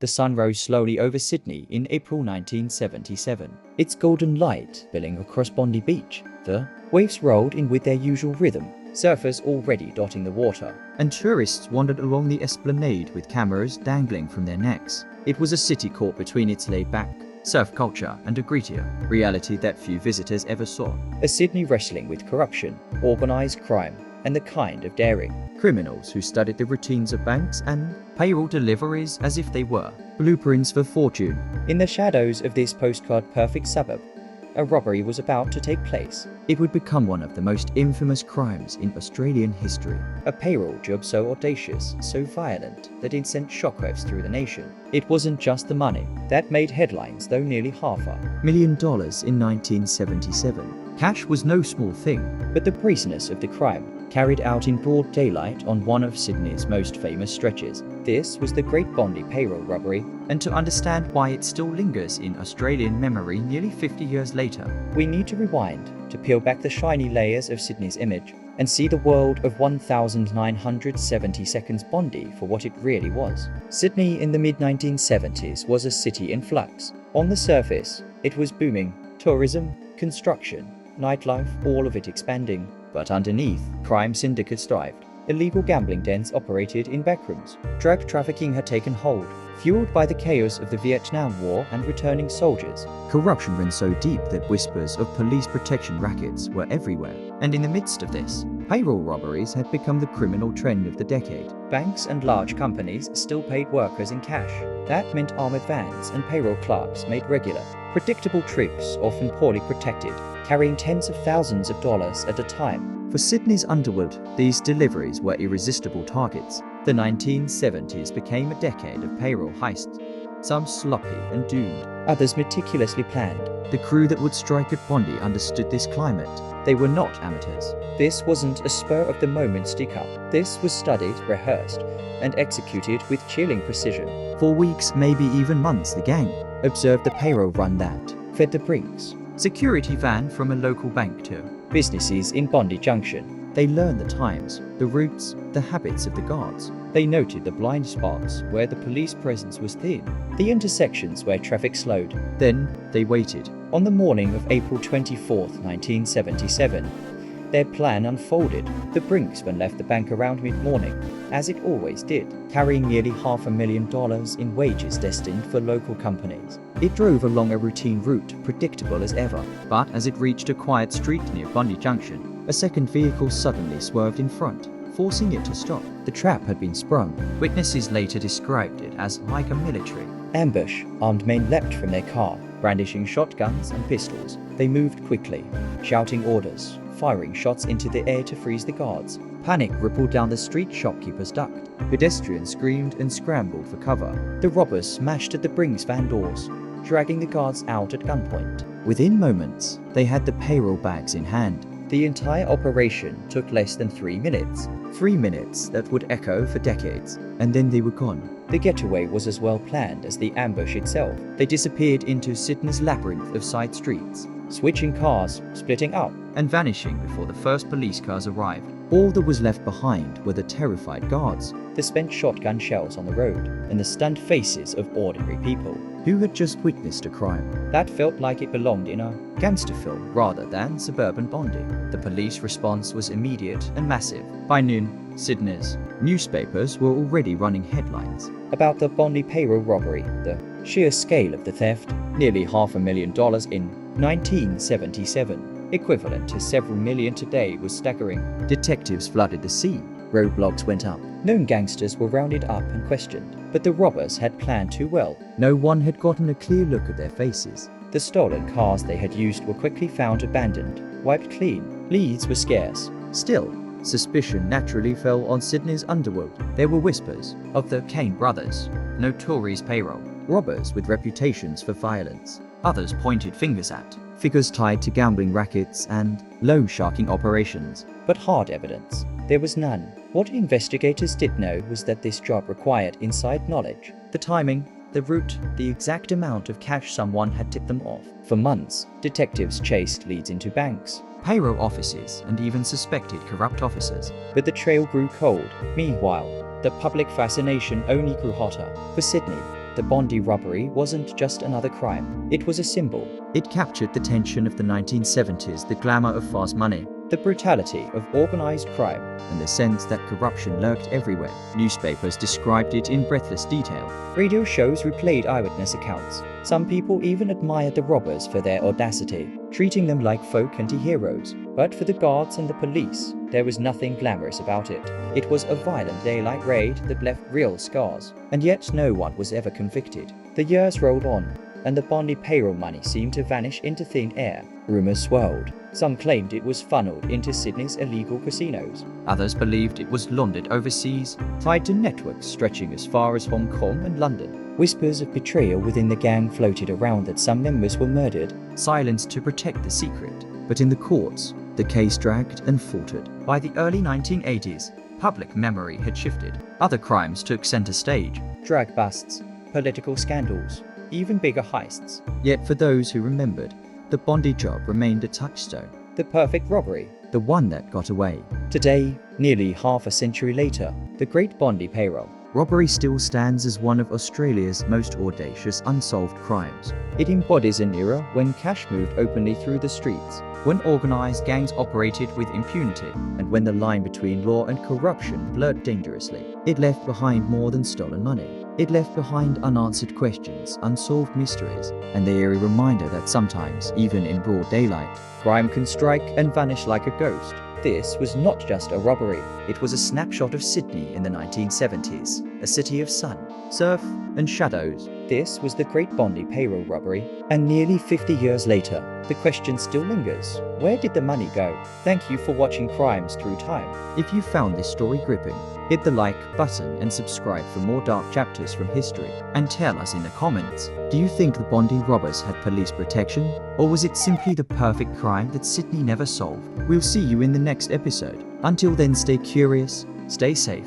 the sun rose slowly over Sydney in April 1977, its golden light spilling across Bondi Beach. The waves rolled in with their usual rhythm, surfers already dotting the water, and tourists wandered along the esplanade with cameras dangling from their necks. It was a city caught between its laid-back surf culture and a grittier reality that few visitors ever saw. A Sydney wrestling with corruption, organised crime, and the kind of daring criminals who studied the routines of banks and payroll deliveries as if they were blueprints for fortune. In the shadows of this postcard-perfect suburb, a robbery was about to take place. It would become one of the most infamous crimes in Australian history. A payroll job so audacious, so violent, that it sent shockwaves through the nation. It wasn't just the money that made headlines, though nearly $500,000 in 1977. Cash was no small thing, but the brazenness of the crime, carried out in broad daylight on one of Sydney's most famous stretches. This was the Great Bondi Payroll Robbery, and to understand why it still lingers in Australian memory nearly 50 years later, we need to rewind to peel back the shiny layers of Sydney's image and see the world of 1970 seconds Bondi for what it really was. Sydney in the mid-1970s was a city in flux. On the surface, it was booming: tourism, construction, nightlife, all of it expanding. But underneath, crime syndicates thrived. Illegal gambling dens operated in backrooms. Drug trafficking had taken hold, fueled by the chaos of the Vietnam War and returning soldiers. Corruption ran so deep that whispers of police protection rackets were everywhere. And in the midst of this, payroll robberies had become the criminal trend of the decade. Banks and large companies still paid workers in cash. That meant armored vans and payroll clerks made regular, predictable trips, often poorly protected, carrying tens of thousands of dollars at a time. For Sydney's underworld, these deliveries were irresistible targets. The 1970s became a decade of payroll heists, some sloppy and doomed, others meticulously planned. The crew that would strike at Bondi understood this climate. They were not amateurs. This wasn't a spur-of-the-moment stick-up. This was studied, rehearsed, and executed with chilling precision. For weeks, maybe even months, the gang observed the payroll run that fed the Brinks security van from a local bank to businesses in Bondi Junction. They learned the times, the routes, the habits of the guards. They noted the blind spots where the police presence was thin, the intersections where traffic slowed. Then they waited. On the morning of April 24, 1977, their plan unfolded. The Brinks van left the bank around mid-morning, as it always did, carrying nearly $500,000 in wages destined for local companies. It drove along a routine route, predictable as ever, but as it reached a quiet street near Bondi Junction, a second vehicle suddenly swerved in front, forcing it to stop. The trap had been sprung. Witnesses later described it as like a military ambush. Armed men leapt from their car, brandishing shotguns and pistols. They moved quickly, shouting orders, firing shots into the air to freeze the guards. Panic rippled down the street, shopkeepers ducked. Pedestrians screamed and scrambled for cover. The robbers smashed at the Brinks van doors, dragging the guards out at gunpoint. Within moments, they had the payroll bags in hand. The entire operation took less than 3 minutes. 3 minutes that would echo for decades, and then they were gone. The getaway was as well planned as the ambush itself. They disappeared into Sydney's labyrinth of side streets, switching cars, splitting up, and vanishing before the first police cars arrived. All that was left behind were the terrified guards, the spent shotgun shells on the road, and the stunned faces of ordinary people who had just witnessed a crime that felt like it belonged in a gangster film rather than suburban Bondi. The police response was immediate and massive. By noon, Sydney's newspapers were already running headlines about the Bondi payroll robbery. The sheer scale of the theft, nearly $500,000 in 1977, equivalent to several million today, was staggering. Detectives flooded the scene. Roadblocks went up. Known gangsters were rounded up and questioned, but the robbers had planned too well. No one had gotten a clear look at their faces. The stolen cars they had used were quickly found abandoned, wiped clean. Leads were scarce. Still, suspicion naturally fell on Sydney's underworld. There were whispers of the Kane brothers, notorious payroll robbers with reputations for violence. Others pointed fingers at figures tied to gambling rackets and loan sharking operations, but hard evidence there was none. What investigators did know was that this job required inside knowledge. The timing, the route, the exact amount of cash someone had tipped them off. For months, detectives chased leads into banks, payroll offices, and even suspected corrupt officers. But the trail grew cold. Meanwhile, the public fascination only grew hotter. For Sydney, the Bondi robbery wasn't just another crime, it was a symbol. It captured the tension of the 1970s, the glamour of fast money, the brutality of organized crime, and the sense that corruption lurked everywhere. Newspapers described it in breathless detail. Radio shows replayed eyewitness accounts. Some people even admired the robbers for their audacity, treating them like folk anti-heroes. But for the guards and the police, there was nothing glamorous about it. It was a violent daylight raid that left real scars. And yet no one was ever convicted. The years rolled on, and the Bondi payroll money seemed to vanish into thin air. Rumors swirled. Some claimed it was funneled into Sydney's illegal casinos. Others believed it was laundered overseas, tied to networks stretching as far as Hong Kong and London. Whispers of betrayal within the gang floated around that some members were murdered, silenced to protect the secret. But in the courts, the case dragged and faltered. By the early 1980s, public memory had shifted. Other crimes took center stage. Drug busts, political scandals, even bigger heists. Yet for those who remembered, the Bondi job remained a touchstone. The perfect robbery, the one that got away. Today, nearly half a century later, the Great Bondi Payroll Robbery still stands as one of Australia's most audacious unsolved crimes. It embodies an era when cash moved openly through the streets, when organized gangs operated with impunity, and when the line between law and corruption blurred dangerously. It left behind more than stolen money. It left behind unanswered questions, unsolved mysteries, and the eerie reminder that sometimes, even in broad daylight, crime can strike and vanish like a ghost. This was not just a robbery, it was a snapshot of Sydney in the 1970s, a city of sun, surf, and shadows. This was the Great Bondi Payroll Robbery, and nearly 50 years later, the question still lingers. Where did the money go? Thank you for watching Crimes Through Time. If you found this story gripping, hit the like button and subscribe for more dark chapters from history. And tell us in the comments, do you think the Bondi robbers had police protection? Or was it simply the perfect crime that Sydney never solved? We'll see you in the next episode. Until then, stay curious, stay safe,